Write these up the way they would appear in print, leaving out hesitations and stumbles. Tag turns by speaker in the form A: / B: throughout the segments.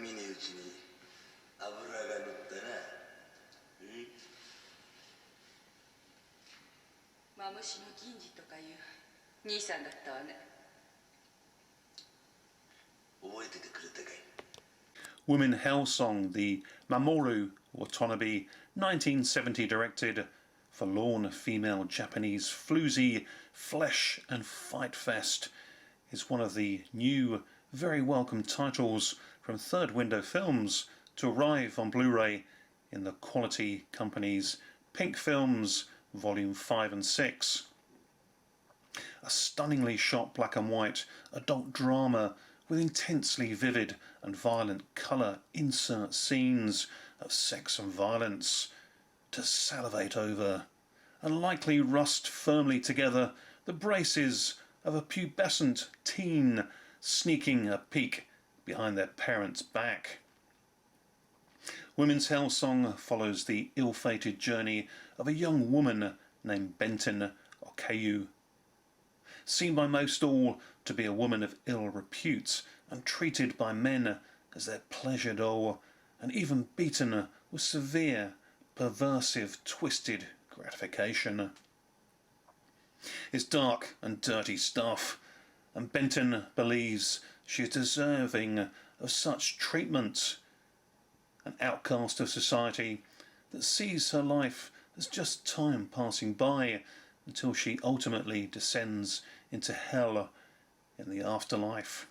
A: 見ねえうちに油が乗ったな。
B: マムシの銀次とかいう兄さんだったわね。
A: 覚えててくれたかい。
C: Women Hell Song, the Mamoru Watanabe 1970 directed forlorn female Japanese floozy flesh and fight fest, is one of the new, very welcome titles from Third Window Films to arrive on Blu-ray in the Quality Company's Pink Films Volume 5 and 6. A stunningly shot black and white adult drama with intensely vivid and violent colour insert scenes of sex and violence to salivate over, and likely rust firmly together the braces of a pubescent teen sneaking a peek behind their parents' back. Women's Hell Song follows the ill-fated journey of a young woman named Benten, Okayo. Seen by most all to be a woman of ill repute and treated by men as their pleasure doll, and even beaten with severe, perversive, twisted gratification. It's dark and dirty stuff, and Benton believes she is deserving of such treatment, an outcast of society that sees her life as just time passing by until she ultimately descends into hell in the afterlife.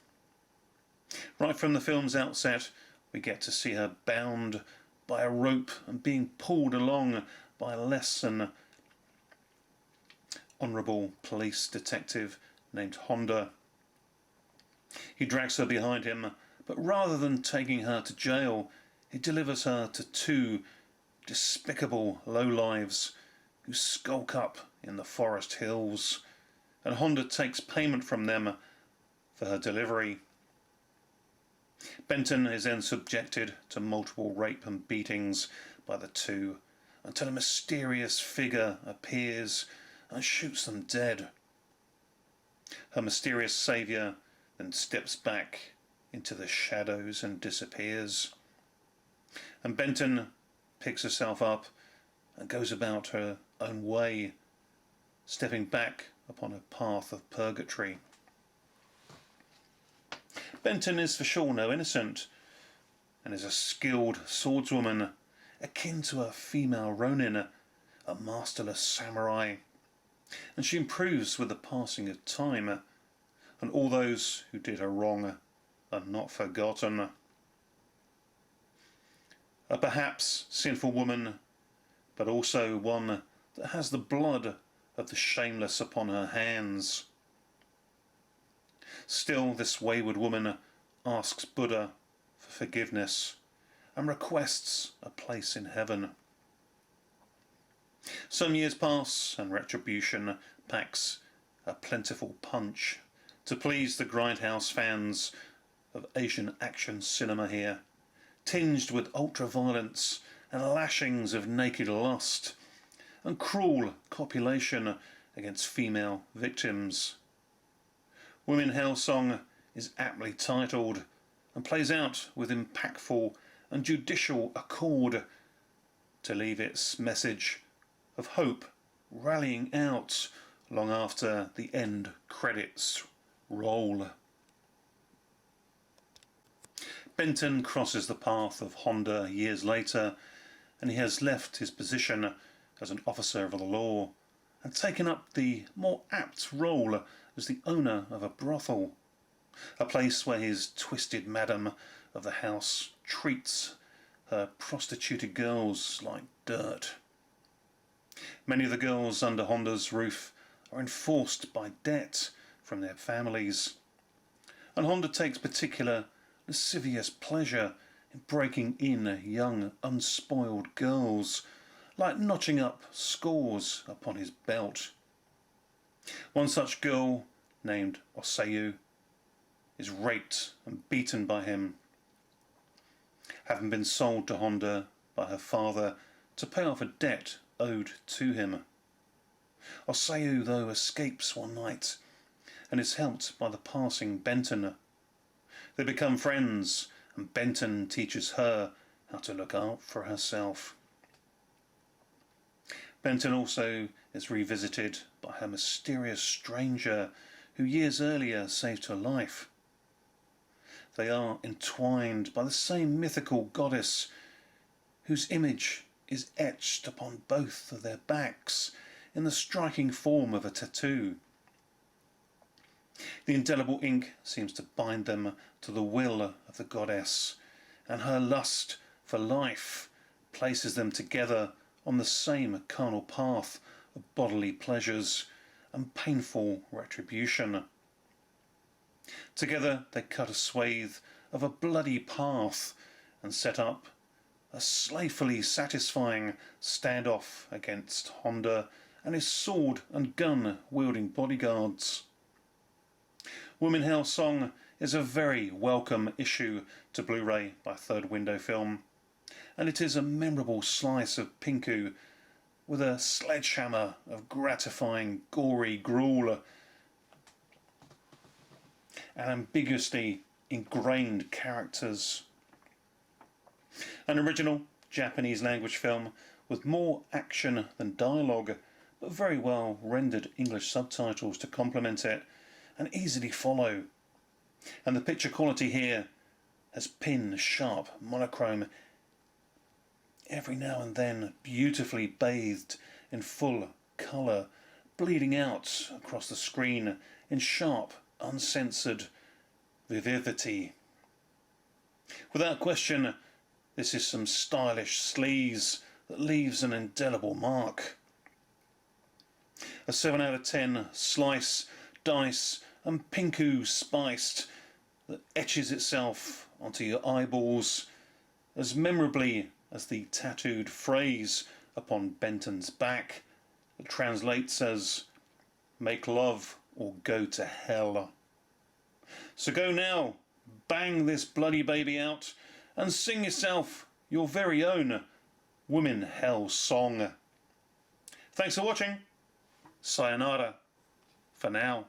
C: Right from the film's outset, we get to see her bound by a rope and being pulled along by a less than honourable police detective named Honda. He drags her behind him, but rather than taking her to jail, he delivers her to two despicable lowlives who skulk up in the forest hills, and Honda takes payment from them for her delivery. Benton is then subjected to multiple rape and beatings by the two until a mysterious figure appears and shoots them dead. Her mysterious saviour then steps back into the shadows and disappears, and Benton picks herself up and goes about her own way, stepping back upon a path of purgatory. Benton is for sure no innocent, and is a skilled swordswoman, akin to a female ronin, a masterless samurai, and she improves with the passing of time, and all those who did her wrong are not forgotten. A perhaps sinful woman, but also one that has the blood of the shameless upon her hands. Still, this wayward woman asks Buddha for forgiveness and requests a place in heaven. Some years pass and retribution packs a plentiful punch to please the grindhouse fans of Asian action cinema here, tinged with ultra-violence and lashings of naked lust and cruel copulation against female victims. Women Hell Song is aptly titled and plays out with impactful and judicial accord to leave its message of hope rallying out long after the end credits roll. Benton crosses the path of Honda years later, and he has left his position as an officer of the law and taken up the more apt role as the owner of a brothel, a place where his twisted madam of the house treats her prostituted girls like dirt. Many of the girls under Honda's roof are enforced by debt from their families, and Honda takes particular lascivious pleasure in breaking in young unspoiled girls, like notching up scores upon his belt. One such girl, named Okayo, is raped and beaten by him, having been sold to Honda by her father to pay off a debt owed to him. Okayo, though, escapes one night and is helped by the passing Benton. They become friends and Benton teaches her how to look out for herself. Benton also is revisited by her mysterious stranger who years earlier saved her life. They are entwined by the same mythical goddess whose image is etched upon both of their backs in the striking form of a tattoo. The indelible ink seems to bind them to the will of the goddess, and her lust for life places them together on the same carnal path of bodily pleasures and painful retribution. Together they cut a swathe of a bloody path and set up a slayfully satisfying standoff against Honda and his sword and gun wielding bodyguards. Woman Hell Song is a very welcome issue to Blu-ray by Third Window Film, and it is a memorable slice of Pinku with a sledgehammer of gratifying gory gruel and ambiguously ingrained characters. An original Japanese language film with more action than dialogue, but very well rendered English subtitles to complement it and easily follow. And the picture quality here has pin-sharp monochrome, every now and then beautifully bathed in full colour, bleeding out across the screen in sharp, uncensored vivacity. Without question, this is some stylish sleaze that leaves an indelible mark. A 7 out of 10 slice, dice and Pinku spiced that etches itself onto your eyeballs as memorably as the tattooed phrase upon Benton's back that translates as "make love or go to hell." So go now, bang this bloody baby out and sing yourself your very own Woman Hell song. Thanks for watching. Sayonara for now.